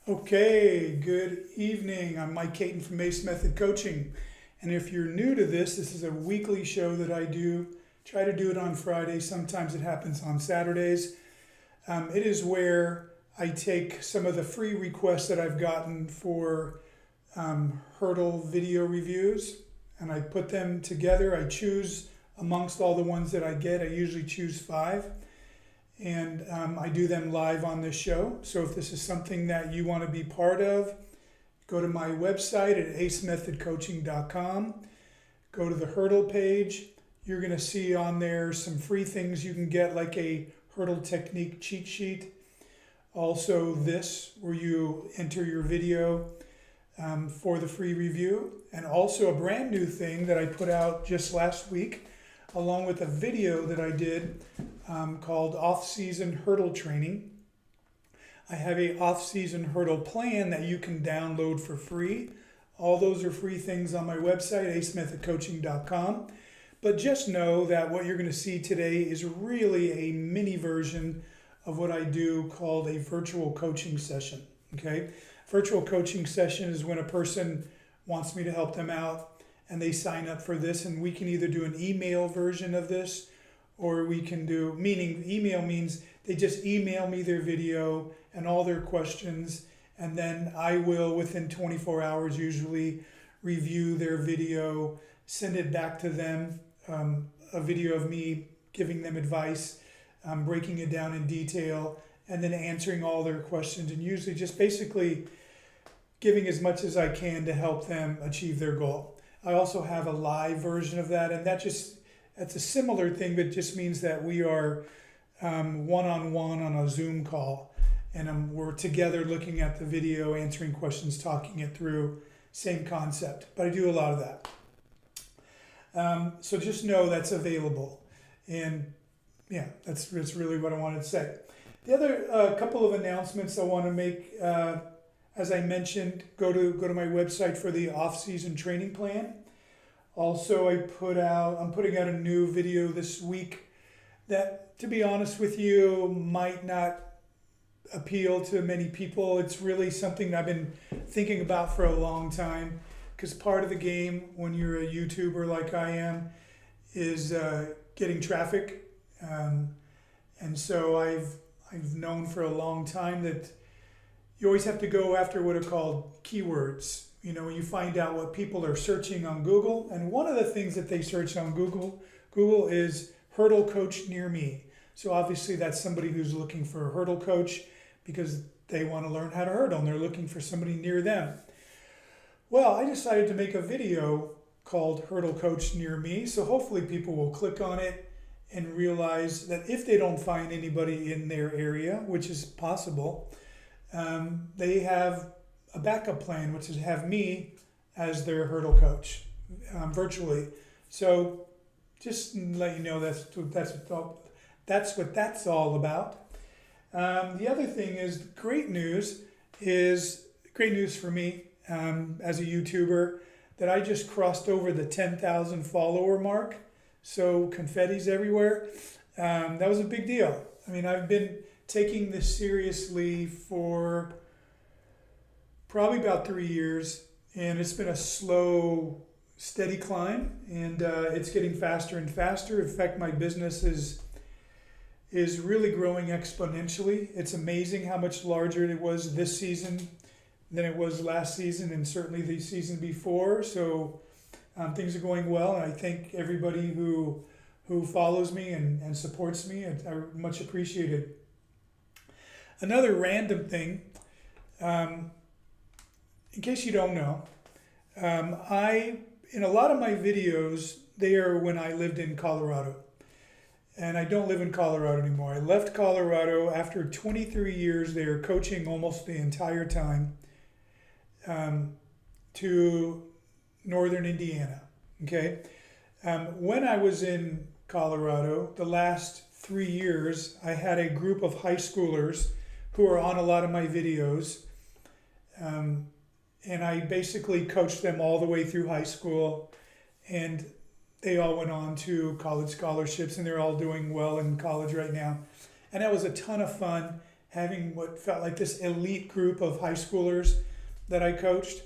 Okay, good evening. I'm Mike Caton from Ace Method Coaching. And if you're new to this is a weekly show that I do. Try to do it on Fridays. Sometimes it happens on Saturdays. It is where I take some of the free requests that I've gotten for hurdle video reviews and I put them together. I choose amongst all the ones that I get. I usually choose 5. And I do them live on this show. So if this is something that you want to be part of, go to my website at acemethodcoaching.com. Go to the hurdle page. You're going to see on there some free things you can get, like a hurdle technique cheat sheet. Also this, where you enter your video for the free review. And also a brand new thing that I put out just last week, along with a video that I did called Off-Season Hurdle Training. I have a off-season hurdle plan that you can download for free. All those are free things on my website, acemethodcoaching.com. But just know that what you're going to see today is really a mini version of what I do called a virtual coaching session. Okay, virtual coaching session is when a person wants me to help them out and they sign up for this, and we can either do an email version of this, or we can do, meaning email means they just email me their video and all their questions, and then I will, within 24 hours usually, review their video, send it back to them, a video of me giving them advice, breaking it down in detail, and then answering all their questions, and usually just basically giving as much as I can to help them achieve their goal. I also have a live version of that, and that's a similar thing, but just means that we are one-on-one on a Zoom call, and we're together looking at the video, answering questions, talking it through, same concept, but I do a lot of that. So just know that's available, and yeah, that's really what I wanted to say. The other couple of announcements I want to make, as I mentioned, go to my website for the off-season training plan. Also, I'm putting out a new video this week that, to be honest with you, might not appeal to many people. It's really something I've been thinking about for a long time, because part of the game when you're a YouTuber like I am is getting traffic. And so I've known for a long time that you always have to go after what are called keywords. You know, you find out what people are searching on Google, and one of the things that they search on Google is hurdle coach near me. So obviously that's somebody who's looking for a hurdle coach because they want to learn how to hurdle and they're looking for somebody near them. Well, I decided to make a video called Hurdle Coach Near Me, so hopefully people will click on it and realize that if they don't find anybody in their area, which is possible, they have a backup plan, which is have me as their hurdle coach virtually. So just let you know that's what that's all about. The other thing is great news for me as a YouTuber, that I just crossed over the 10,000 follower mark. So confetti's everywhere. That was a big deal. I mean, I've been taking this seriously for probably about 3 years, and it's been a slow, steady climb, and it's getting faster and faster. In fact, my business is really growing exponentially. It's amazing how much larger it was this season than it was last season, and certainly the season before. So things are going well, and I thank everybody who follows me and supports me. I much appreciate it. Another random thing, in case you don't know, in a lot of my videos, they are when I lived in Colorado. And I don't live in Colorado anymore. I left Colorado after 23 years there, coaching almost the entire time, to northern Indiana. Okay. When I was in Colorado, the last 3 years, I had a group of high schoolers who are on a lot of my videos. And I basically coached them all the way through high school, and they all went on to college scholarships, and they're all doing well in college right now. And that was a ton of fun. having what felt like this elite group of high schoolers that I coached.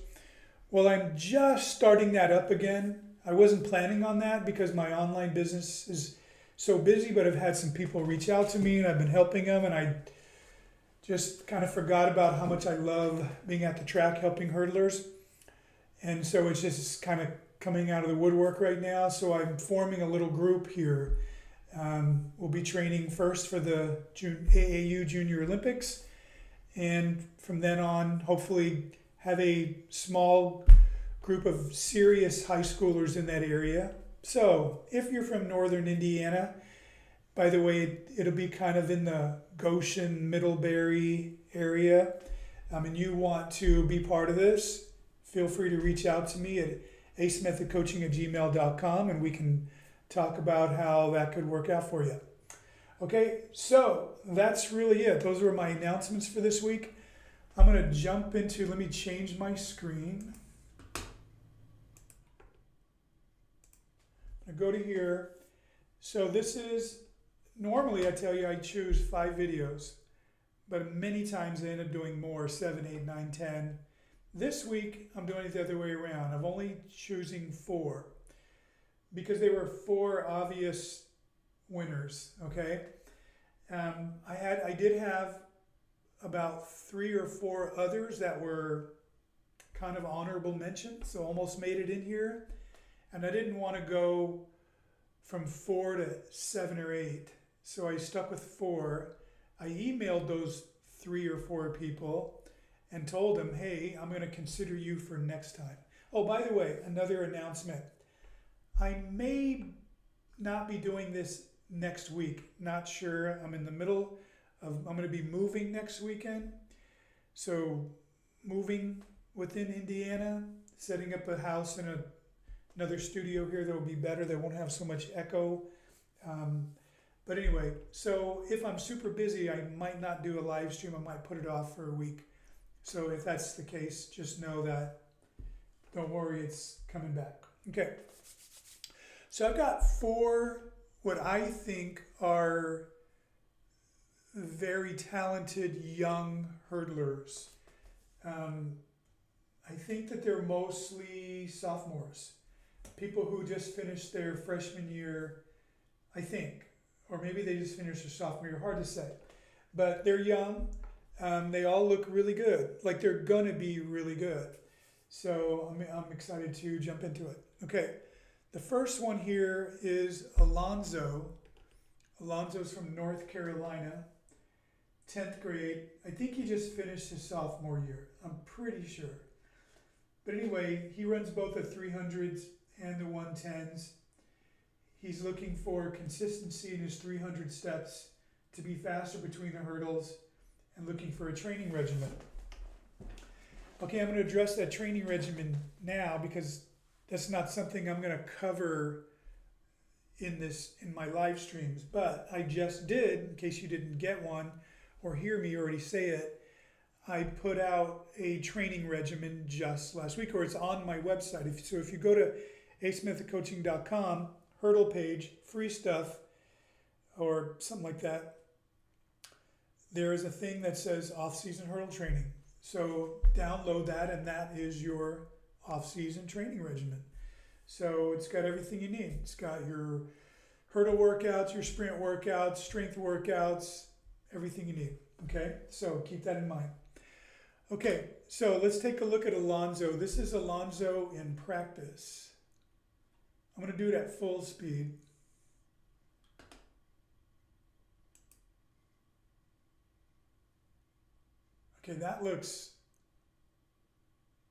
Well, I'm just starting that up again. I wasn't planning on that because my online business is so busy, but I've had some people reach out to me and I've been helping them, and I just kind of forgot about how much I love being at the track helping hurdlers. And so it's just kind of coming out of the woodwork right now. So I'm forming a little group here. We'll be training first for the AAU Junior Olympics, and from then on, hopefully have a small group of serious high schoolers in that area. So if you're from northern Indiana, by the way, it'll be kind of in the Goshen, Middlebury area, and you want to be part of this, feel free to reach out to me at acemethodcoaching@gmail.com, and we can talk about how that could work out for you. Okay, so that's really it. Those were my announcements for this week. I'm going to jump into, let me change my screen. I go to here. So this is, normally I tell you I choose 5 videos, but many times I end up doing more, 7, 8, 9, 10. This week I'm doing it the other way around. I'm only choosing 4 because they were 4 obvious winners, okay? I did have about 3 or 4 others that were kind of honorable mentions, so almost made it in here. And I didn't want to go from 4 to 7 or 8, so I stuck with 4. I emailed those 3 or 4 people and told them, hey, I'm going to consider you for next time. Oh, by the way, another announcement. I may not be doing this next week. Not sure. I'm in the middle of, I'm going to be moving next weekend. So moving within Indiana, setting up a house in another studio here that will be better. That won't have so much echo. But anyway, so if I'm super busy, I might not do a live stream. I might put it off for a week. So if that's the case, just know that, don't worry, it's coming back. Okay. So I've got 4 what I think are very talented young hurdlers. I think that they're mostly sophomores, people who just finished their freshman year, I think, or maybe they just finished their sophomore year, hard to say. But they're young. They all look really good, like they're gonna be really good. So I'm excited to jump into it. Okay, the first one here is Alonzo. Alonzo's from North Carolina, 10th grade. I think he just finished his sophomore year, I'm pretty sure. But anyway, he runs both the 300s and the 110s. He's looking for consistency in his 300 steps, to be faster between the hurdles, and looking for a training regimen. Okay, I'm going to address that training regimen now because that's not something I'm going to cover in my live streams, but I just did, in case you didn't get one or hear me already say it, I put out a training regimen just last week, or it's on my website. So if you go to acemethodcoaching.com, hurdle page, free stuff, or something like that, there is a thing that says off-season hurdle training. So download that, and that is your off-season training regimen. So it's got everything you need. It's got your hurdle workouts, your sprint workouts, strength workouts, everything you need. Okay, so keep that in mind. Okay, so let's take a look at Alonzo. This is Alonzo in practice. I'm going to do it at full speed. Okay, that looks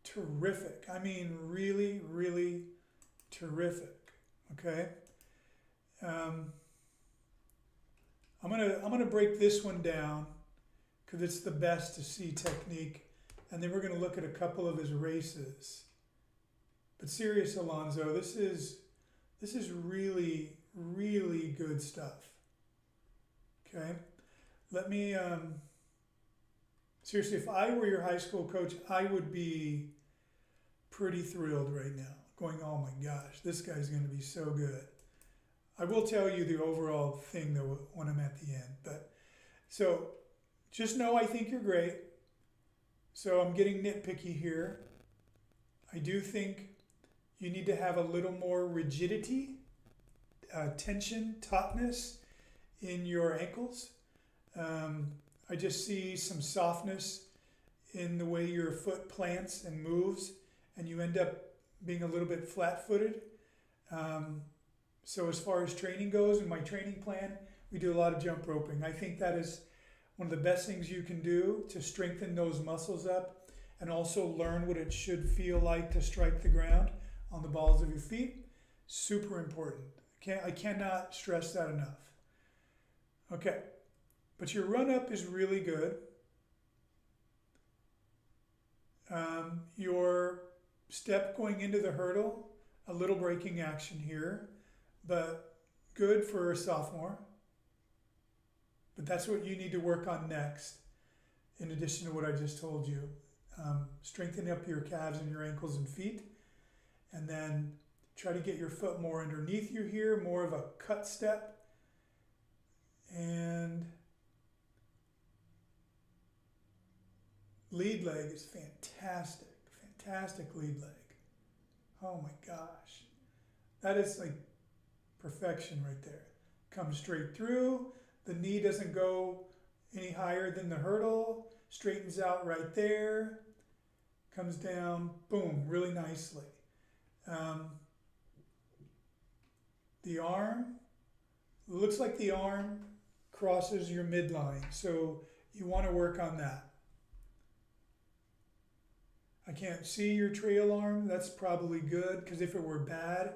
terrific. I mean, really, really terrific. Okay. I'm gonna break this one down because it's the best to see technique, and then we're gonna look at a couple of his races. But serious, Alonzo, this is really, really good stuff. Okay, let me. Seriously, if I were your high school coach, I would be pretty thrilled right now, going, oh my gosh, this guy's going to be so good. I will tell you the overall thing though when I'm at the end. But so just know I think you're great. So I'm getting nitpicky here. I do think you need to have a little more rigidity, tension, tautness in your ankles. I just see some softness in the way your foot plants and moves, and you end up being a little bit flat-footed. So as far as training goes, in my training plan, we do a lot of jump roping. I think that is one of the best things you can do to strengthen those muscles up and also learn what it should feel like to strike the ground on the balls of your feet. Super important. I cannot stress that enough. Okay, but your run-up is really good. Your step going into the hurdle, a little braking action here, but good for a sophomore. But that's what you need to work on next, in addition to what I just told you. Strengthen up your calves and your ankles and feet, and then try to get your foot more underneath you here, more of a cut step. And lead leg is fantastic, fantastic lead leg. Oh my gosh. That is like perfection right there. Comes straight through. The knee doesn't go any higher than the hurdle. Straightens out right there. Comes down, boom, really nicely. The arm, looks like the arm crosses your midline. So you want to work on that. I can't see your trail arm. That's probably good, because if it were bad,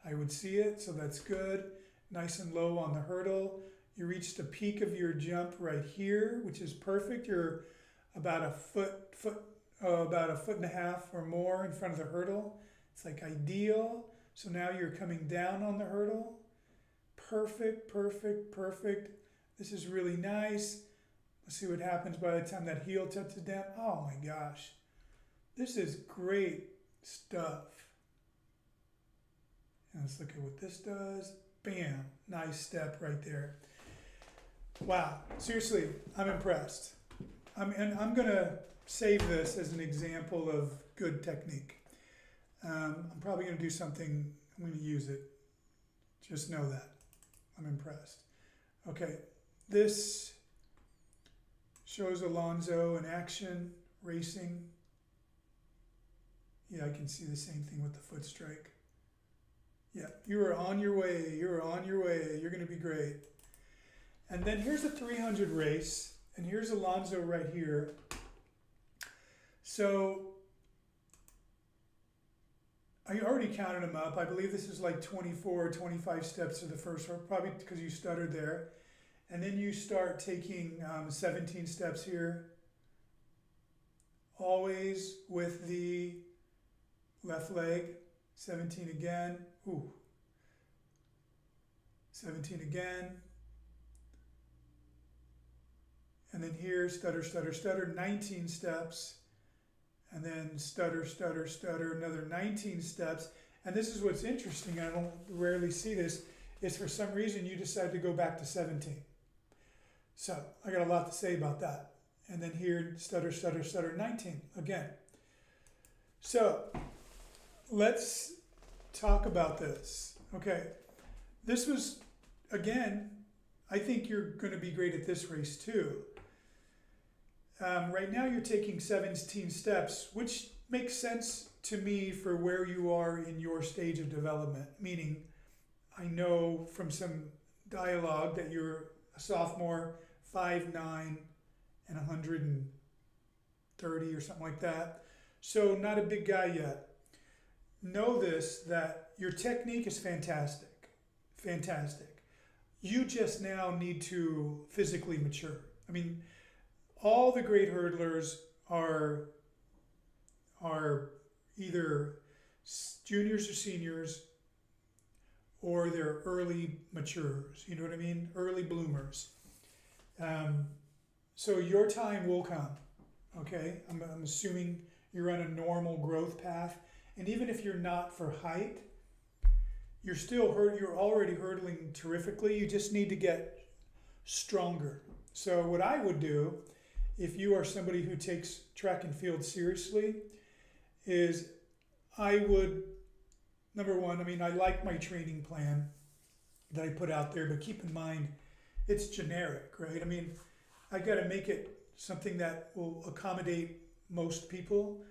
I would see it. So that's good. Nice and low on the hurdle. You reach the peak of your jump right here, which is perfect. You're about a foot and a half or more in front of the hurdle. It's like ideal. So now you're coming down on the hurdle. Perfect, perfect, perfect. This is really nice. Let's see what happens by the time that heel touches down. Oh my gosh. This is great stuff. And let's look at what this does. Bam, nice step right there. Wow, seriously, I'm impressed. I'm gonna save this as an example of good technique. I'm probably gonna do something, I'm gonna use it. Just know that, I'm impressed. Okay, this shows Alonzo in action, racing. Yeah, I can see the same thing with the foot strike. Yeah, you are on your way, you're on your way, you're gonna be great. And then here's a 300 race, and here's Alonzo right here. So I already counted them up. I believe this is like 24 or 25 steps to the first one, probably because you stuttered there. And then you start taking 17 steps here, always with the left leg. 17 again. Ooh. 17 again. And then here, stutter, stutter, stutter, 19 steps. And then stutter, stutter, stutter, another 19 steps. And this is what's interesting, I don't rarely see this, is for some reason you decide to go back to 17. So I got a lot to say about that. And then here, stutter, stutter, stutter, 19 again. So let's talk about this. Okay, this was, again, I think you're going to be great at this race too. Right now you're taking 17 steps, which makes sense to me for where you are in your stage of development. Meaning, I know from some dialogue that you're a sophomore, 5'9", and 130 or something like that. So not a big guy yet. Know this, that your technique is fantastic. Fantastic. You just now need to physically mature. I mean, all the great hurdlers are either juniors or seniors, or they're early maturers. You know what I mean? Early bloomers. So your time will come. Okay, I'm assuming you're on a normal growth path, and even if you're not for height, you're already hurdling terrifically. You just need to get stronger. So what I would do, if you are somebody who takes track and field seriously, is I would, number one, I mean, I like my training plan that I put out there, but keep in mind, it's generic, right? I mean, I got to make it something that will accommodate most people.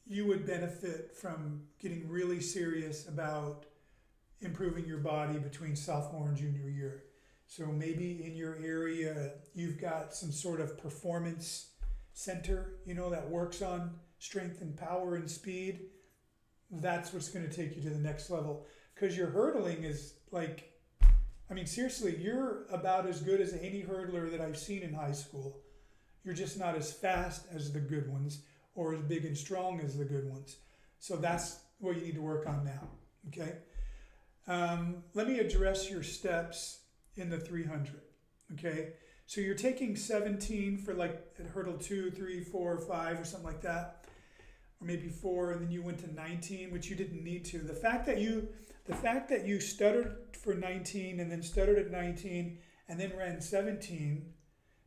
You would benefit from getting really serious about improving your body between sophomore and junior year. So maybe in your area, you've got some sort of performance center, that works on strength and power and speed. That's what's going to take you to the next level. Because your hurdling is like, I mean, seriously, you're about as good as any hurdler that I've seen in high school. You're just not as fast as the good ones or as big and strong as the good ones. So that's what you need to work on now, okay? Let me address your steps in the 300, okay? So you're taking 17 for like at hurdle 2, 3, 4, 5 or something like that, or maybe 4, and then you went to 19, which you didn't need to. The fact that you stuttered for 19 and then stuttered at 19 and then ran 17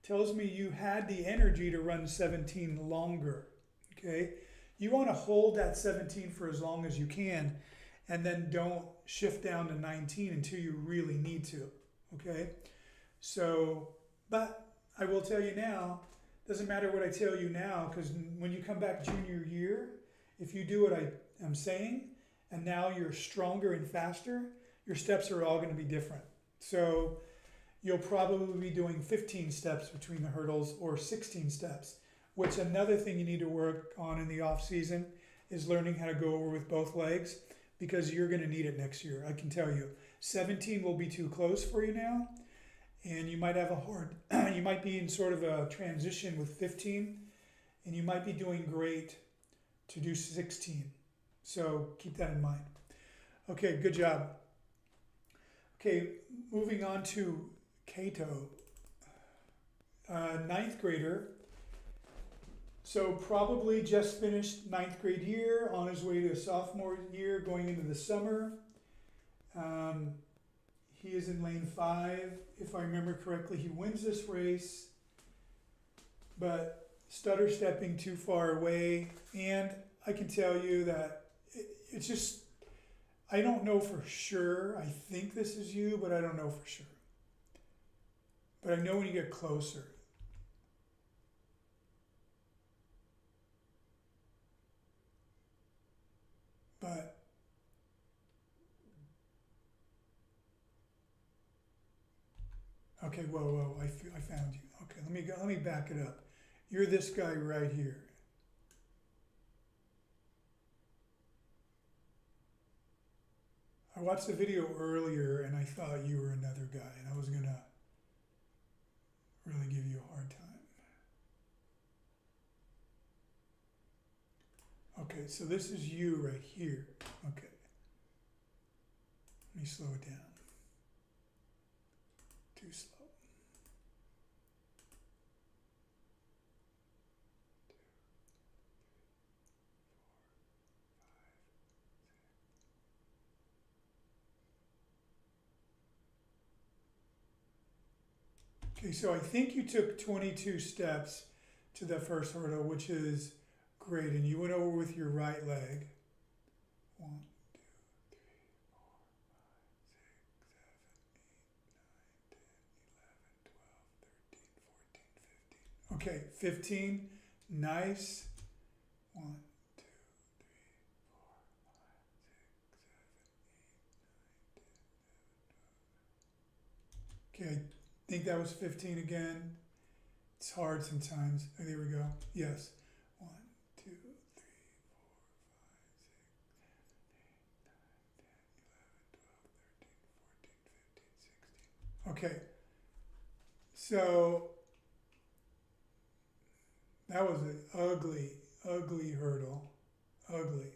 tells me you had the energy to run 17 longer, okay? You want to hold that 17 for as long as you can, and then don't shift down to 19 until you really need to, okay? So, but I will tell you now, doesn't matter what I tell you now, because when you come back junior year, if you do what I am saying, and now you're stronger and faster, your steps are all going to be different. So you'll probably be doing 15 steps between the hurdles or 16 steps, which another thing you need to work on in the off season is learning how to go over with both legs, because you're going to need it next year. I can tell you 17 will be too close for you now, and you might have a hard, you might be in sort of a transition with 15, and you might be doing great to do 16. So keep that in mind. Okay, good job. Okay, moving on to Kato, ninth grader. So probably just finished ninth grade year, on his way to a sophomore year, going into the summer. He is in lane 5. If I remember correctly, he wins this race, but stutter stepping too far away. And I can tell you that it's just, I don't know for sure. I think this is you, but I don't know for sure. But I know when you get closer. But okay, whoa, I found you. Okay, let me back it up. You're this guy right here. I watched the video earlier and I thought you were another guy, and I was gonna really give you a hard time. Okay, so this is you right here. Okay. Let me slow it down. Too slow. Okay, so I think you took 22 steps to the first hurdle, which is great, and you went over with your right leg. 1, 2, 3, 4, 5, 6, 7, 8, 9, 10, 11, 12, 13, 14, 15. Okay, 15. Nice. 1, 2, 3, 4, 5, 6, 7, 8, 9, 10, 11, 12. Okay, I think that was 15 again. It's hard sometimes. Oh, there we go. Yes. 1, 2, 3, 4, 5, 6, 7, 8, 9, 10, 11, 12, 13, 14, 15, 16. Okay. So that was an ugly hurdle. Ugly.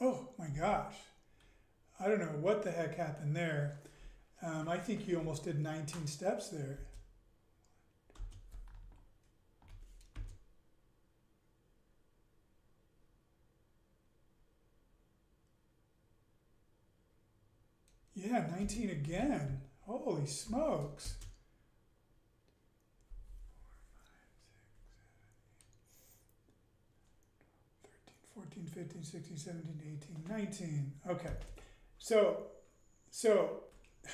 Oh my gosh. I don't know what the heck happened there. I think you almost did 19 steps there. Yeah, 19 again. Holy smokes. 14, 15, 16, 17, 18, 19. Okay. So let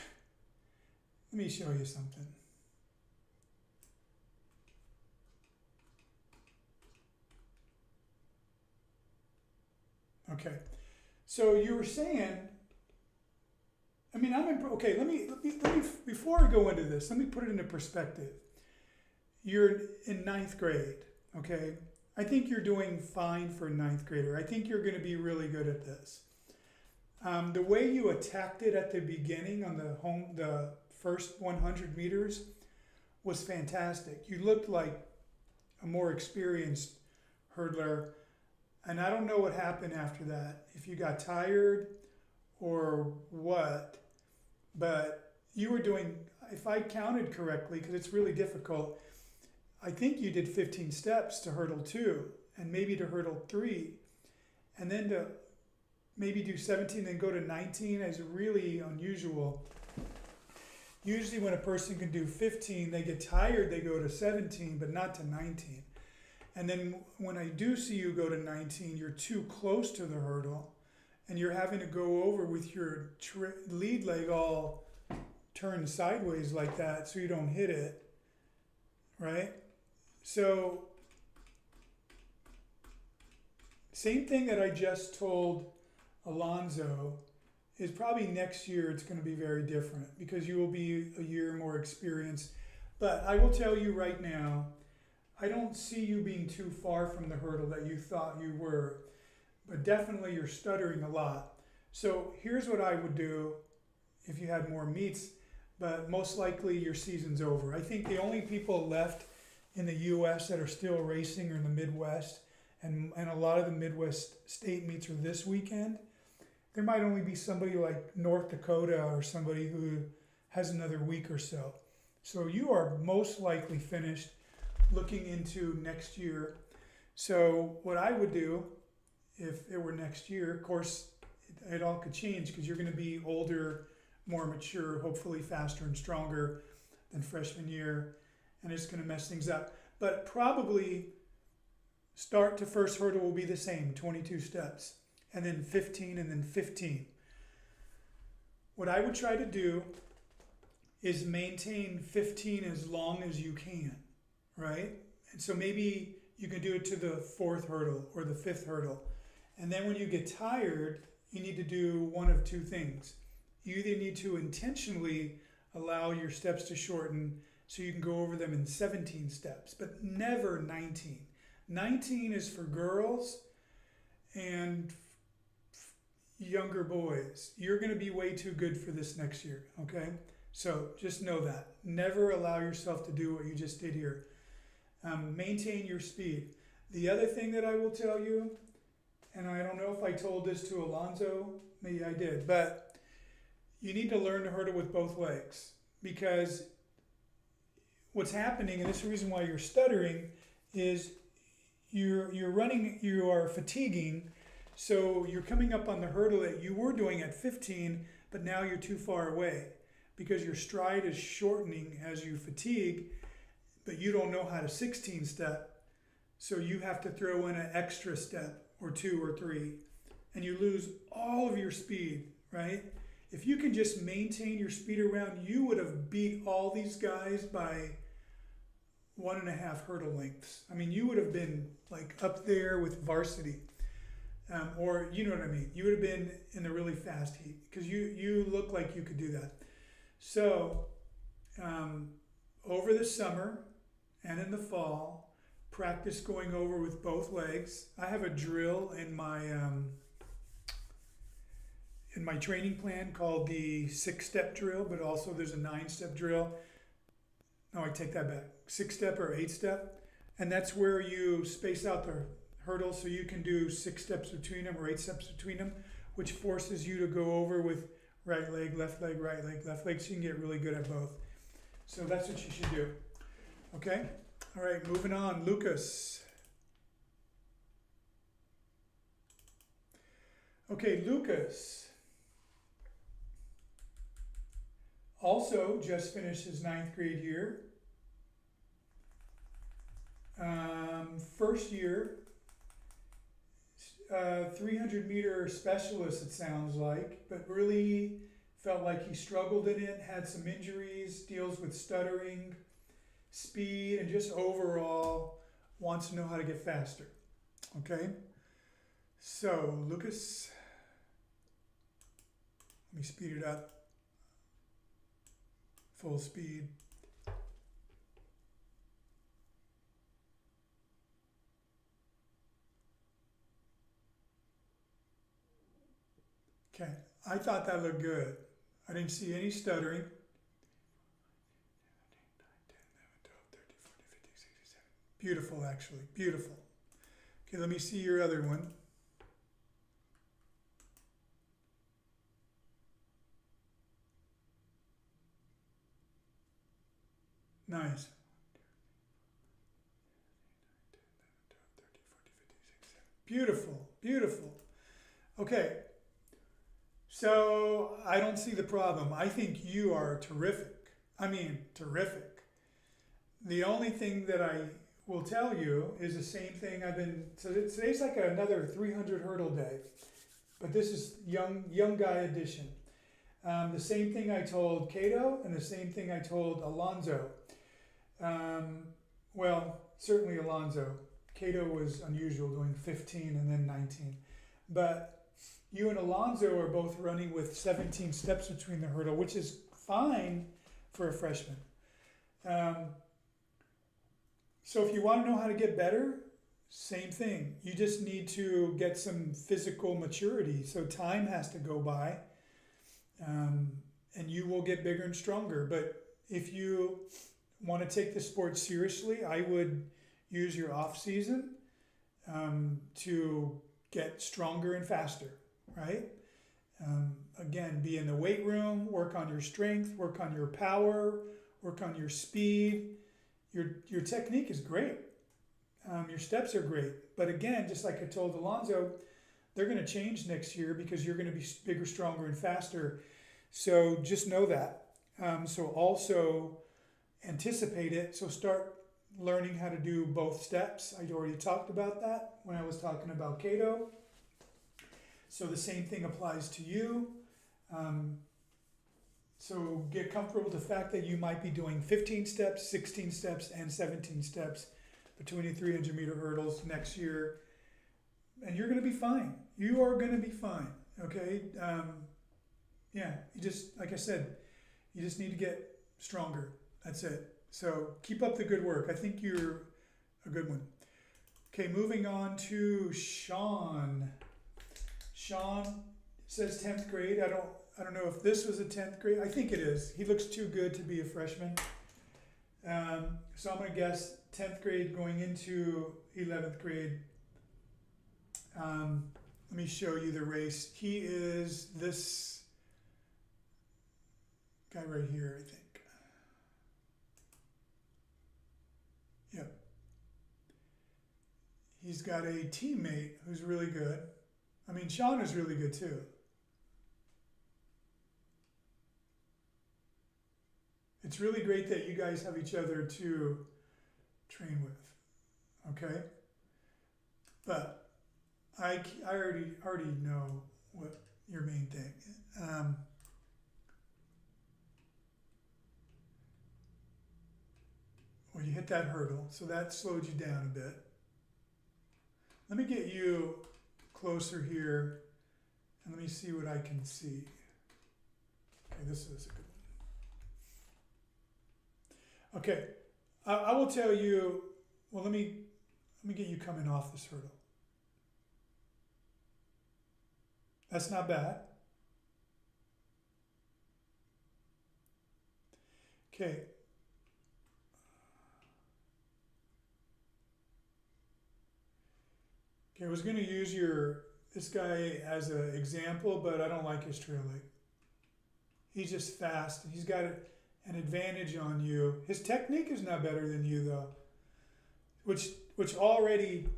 me show you something. Okay. So you were saying, I mean, okay, let me, before I go into this, let me put it into perspective. You're in ninth grade, okay? I think you're doing fine for a ninth grader. I think you're going to be really good at this. The way you attacked it at the beginning on the first 100 meters was fantastic. You looked like a more experienced hurdler, and I don't know what happened after that. If you got tired or what, but you were doing, if I counted correctly, because it's really difficult, I think you did 15 steps to hurdle 2 and maybe to hurdle 3, and then to maybe do 17 and go to 19 is really unusual. Usually when a person can do 15, they get tired, they go to 17, but not to 19. And then when I do see you go to 19, you're too close to the hurdle and you're having to go over with your lead leg all turned sideways like that so you don't hit it, right? So, same thing that I just told Alonzo is probably next year it's going to be very different because you will be a year more experienced. But I will tell you right now, I don't see you being too far from the hurdle that you thought you were, but definitely you're stuttering a lot. So here's what I would do if you had more meets, but most likely your season's over. I think the only people left in the US that are still racing are in the Midwest, and a lot of the Midwest state meets are this weekend. There might only be somebody like North Dakota or somebody who has another week or so. So you are most likely finished looking into next year. So what I would do if it were next year, of course, it all could change because you're going to be older, more mature, hopefully faster and stronger than freshman year, and it's going to mess things up. But probably start to first hurdle will be the same, 22 steps, and then 15, and then 15. What I would try to do is maintain 15 as long as you can, right? And so maybe you can do it to the 4th hurdle or the 5th hurdle. And then when you get tired, you need to do one of two things. You either need to intentionally allow your steps to shorten so you can go over them in 17 steps, but never 19. 19 is for girls and younger boys. You're going to be way too good for this next year, okay? So just know that. Never allow yourself to do what you just did here. Maintain your speed. The other thing that I will tell you, and I don't know if I told this to Alonzo, maybe I did, but you need to learn to hurdle with both legs, because what's happening, and this is the reason why you're stuttering, is you are fatiguing, so you're coming up on the hurdle that you were doing at 15, but now you're too far away because your stride is shortening as you fatigue, but you don't know how to 16 step, so you have to throw in an extra step or 2 or 3, and you lose all of your speed, right? If you can just maintain your speed around, you would have beat all these guys by 1.5 hurdle lengths. I mean, you would have been like up there with varsity, or you know what I mean. You would have been in the really fast heat because you look like you could do that. So over the summer and in the fall, practice going over with both legs. I have a drill in my training plan called the 6-step drill, but also there's a 9-step drill. No, I take that back. 6-step or 8-step. And that's where you space out the hurdles so you can do 6 steps between them or 8 steps between them, which forces you to go over with right leg, left leg, right leg, left leg, so you can get really good at both. So that's what you should do. Okay? All right, moving on. Lucas. Okay, Lucas. also just finished his 9th grade year. First year, 300-meter specialist, it sounds like, but really felt like he struggled in it, had some injuries, deals with stuttering, speed, and just overall wants to know how to get faster. Okay? So, Lucas, let me speed it up. Full speed. Okay, I thought that looked good. I didn't see any stuttering. Beautiful, actually, beautiful. Okay, let me see your other one. Nice. Beautiful, beautiful. Okay, so I don't see the problem. I think you are terrific. I mean, terrific. The only thing that I will tell you is the same thing so today's like another 300 hurdle day, but this is young guy edition. The same thing I told Kato and the same thing I told Alonzo. Well, certainly Alonzo. Kato was unusual, doing 15 and then 19. But you and Alonzo are both running with 17 steps between the hurdle, which is fine for a freshman. So if you want to know how to get better, same thing. You just need to get some physical maturity. So time has to go by, and you will get bigger and stronger. But if you want to take the sport seriously, I would use your off season to get stronger and faster, right? Again, be in the weight room, work on your strength, work on your power, work on your speed. Your technique is great. Your steps are great. But again, just like I told Alonzo, they're going to change next year because you're going to be bigger, stronger, and faster. So just know that. So also anticipate it. So start learning how to do both steps. I already talked about that when I was talking about Kato. So the same thing applies to you. So get comfortable with the fact that you might be doing 15 steps, 16 steps, and 17 steps between the 300-meter hurdles next year. And you're going to be fine. You are going to be fine, okay? Yeah, you just, like I said, you just need to get stronger. That's it. So keep up the good work. I think you're a good one. Okay, moving on to Sean. Sean says 10th grade. I don't know if this was a 10th grade. I think it is. He looks too good to be a freshman. So I'm going to guess 10th grade going into 11th grade. Let me show you the race. He is this guy right here, I think. Yep. He's got a teammate who's really good. I mean, Sean is really good too. It's really great that you guys have each other to train with, okay? But I already know what your main thing. Well, you hit that hurdle, so that slowed you down a bit. Let me get you closer here, and let me see what I can see. Okay, this is a good one. Okay, I will tell you. Well, let me get you coming off this hurdle. That's not bad. Okay. Okay, I was going to use this guy as an example, but I don't like his trail leg. He's just fast. He's got an advantage on you. His technique is not better than you, though, which already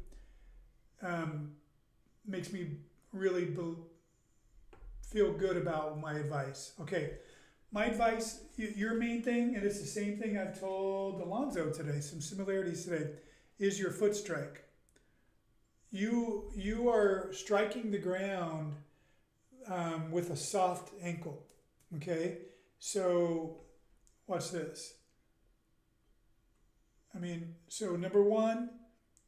makes me really feel good about my advice. Okay, My advice, your main thing, and it's the same thing I've told Alonzo today, some similarities today, is your foot strike. You are striking the ground with a soft ankle. Okay, so watch this. I mean, so number one,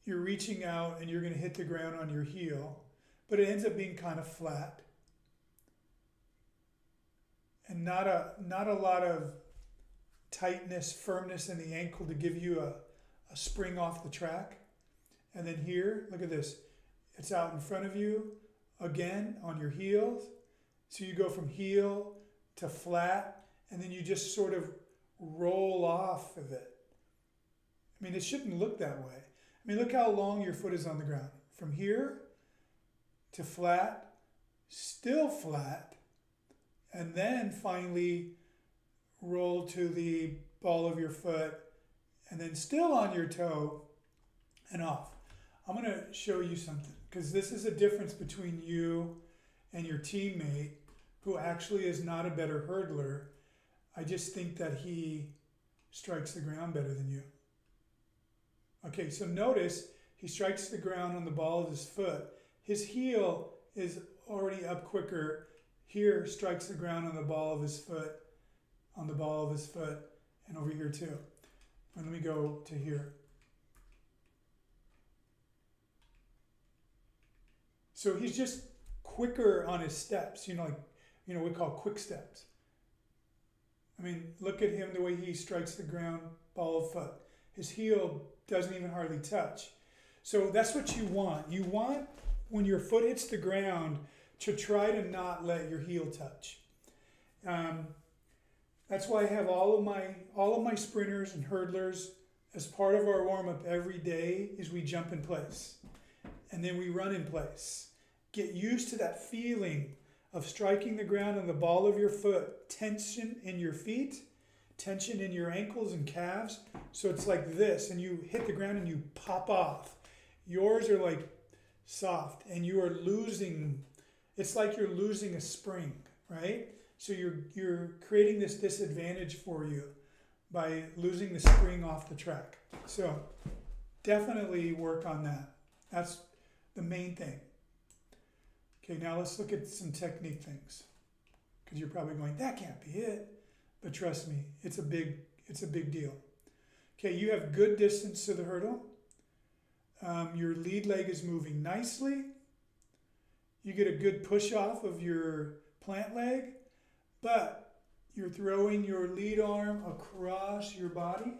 you're reaching out and you're going to hit the ground on your heel, but it ends up being kind of flat and not a lot of tightness, firmness in the ankle to give you a spring off the track. And then here, look at this. It's out in front of you, again, on your heels. So you go from heel to flat, and then you just sort of roll off of it. I mean, it shouldn't look that way. I mean, look how long your foot is on the ground. From here to flat, still flat, and then finally roll to the ball of your foot, and then still on your toe and off. I'm going to show you something, because this is a difference between you and your teammate, who actually is not a better hurdler. I just think that he strikes the ground better than you. Okay, so notice he strikes the ground on the ball of his foot. His heel is already up quicker. Here, strikes the ground on the ball of his foot, and over here too. And let me go to here. So he's just quicker on his steps, we call quick steps. I mean, look at him, the way he strikes the ground, ball of foot. His heel doesn't even hardly touch. So that's what you want. You want, when your foot hits the ground, to try to not let your heel touch. That's why I have all of my sprinters and hurdlers, as part of our warm-up every day, is we jump in place. And then we run in place. Get used to that feeling of striking the ground on the ball of your foot, tension in your feet, tension in your ankles and calves. So it's like this, and you hit the ground and you pop off. Yours are like soft, and you are losing. It's like you're losing a spring, right? So you're creating this disadvantage for you by losing the spring off the track. So definitely work on that. That's the main thing. Okay, now let's look at some technique things, because you're probably going, that can't be it. But trust me, it's a big deal. Okay, you have good distance to the hurdle. Your lead leg is moving nicely. You get a good push off of your plant leg, but you're throwing your lead arm across your body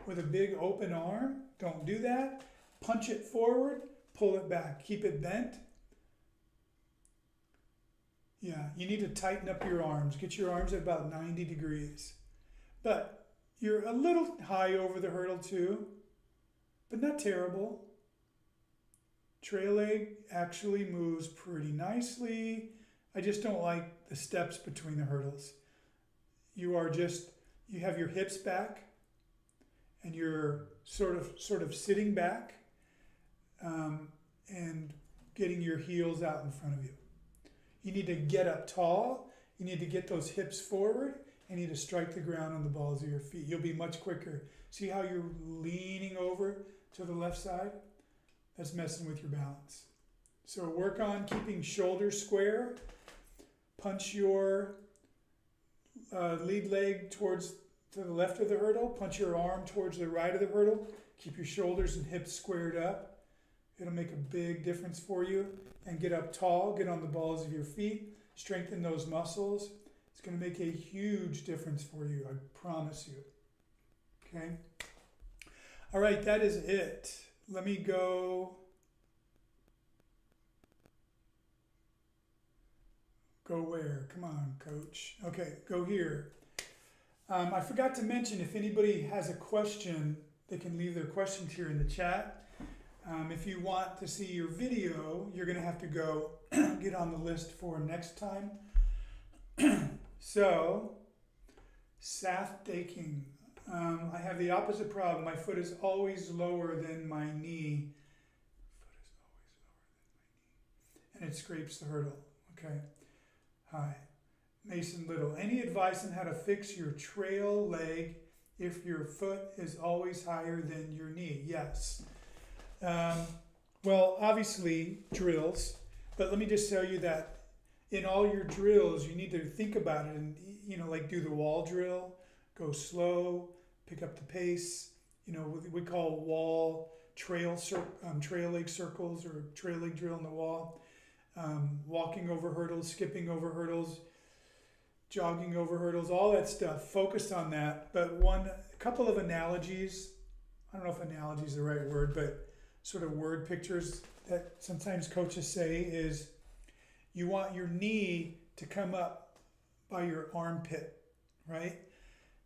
with a big open arm. Don't do that. Punch it forward, pull it back, keep it bent. Yeah, you need to tighten up your arms. Get your arms at about 90 degrees. But you're a little high over the hurdle too, but not terrible. Trail leg actually moves pretty nicely. I just don't like the steps between the hurdles. You have your hips back, and you're sort of sitting back, and getting your heels out in front of you. You need to get up tall. You need to get those hips forward, and you need to strike the ground on the balls of your feet. You'll be much quicker. See how you're leaning over to the left side? That's messing with your balance. So work on keeping shoulders square. Punch your lead leg to the left of the hurdle. Punch your arm towards the right of the hurdle. Keep your shoulders and hips squared up. It'll make a big difference for you. And get up tall, get on the balls of your feet, strengthen those muscles. It's going to make a huge difference for you, I promise you. Okay? All right, that is it. Let me go. Go where? Come on, coach. Okay, go here. I forgot to mention, if anybody has a question, they can leave their questions here in the chat. If you want to see your video, you're going to have to go get on the list for next time. So, acemethodcoaching. I have the opposite problem. My foot is always lower than my knee. And it scrapes the hurdle. Okay. Hi. Mason Little. Any advice on how to fix your trail leg if your foot is always higher than your knee? Yes. Well, obviously drills, but let me just tell you that in all your drills, you need to think about it and, like do the wall drill, go slow, pick up the pace. We call wall trail leg circles or trail leg drill in the wall. Walking over hurdles, skipping over hurdles, jogging over hurdles, all that stuff. Focused on that. But a couple of analogies. I don't know if analogy is the right word, but sort of word pictures that sometimes coaches say is you want your knee to come up by your armpit, right?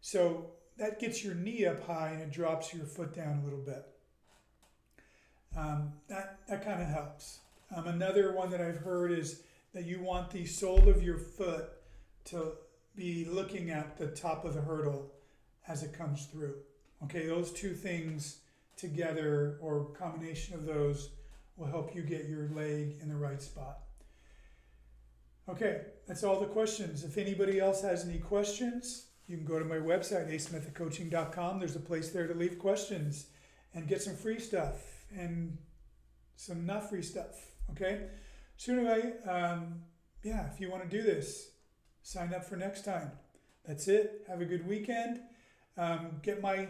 So that gets your knee up high and it drops your foot down a little bit. That kind of helps. Another one that I've heard is that you want the sole of your foot to be looking at the top of the hurdle as it comes through. Okay, those two things together or combination of those will help you get your leg in the right spot. Okay, that's all the questions. If anybody else has any questions, you can go to my website, acemethodcoaching.com. There's a place there to leave questions and get some free stuff and some not free stuff. Okay, so anyway, if you want to do this, sign up for next time. That's it. Have a good weekend. Get my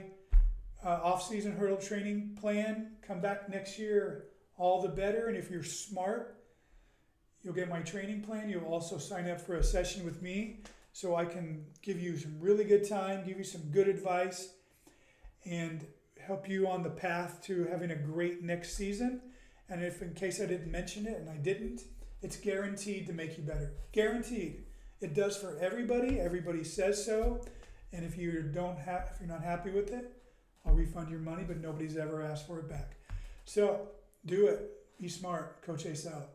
off-season hurdle training plan. Come back next year, all the better. And if you're smart, you'll get my training plan. You'll also sign up for a session with me so I can give you some really good time, give you some good advice, and help you on the path to having a great next season. And if in case I didn't mention it, and I didn't, it's guaranteed to make you better. Guaranteed. It does for everybody. Everybody says so. And if you're not happy with it, I'll refund your money, but nobody's ever asked for it back. So do it. Be smart. Coach Ace out.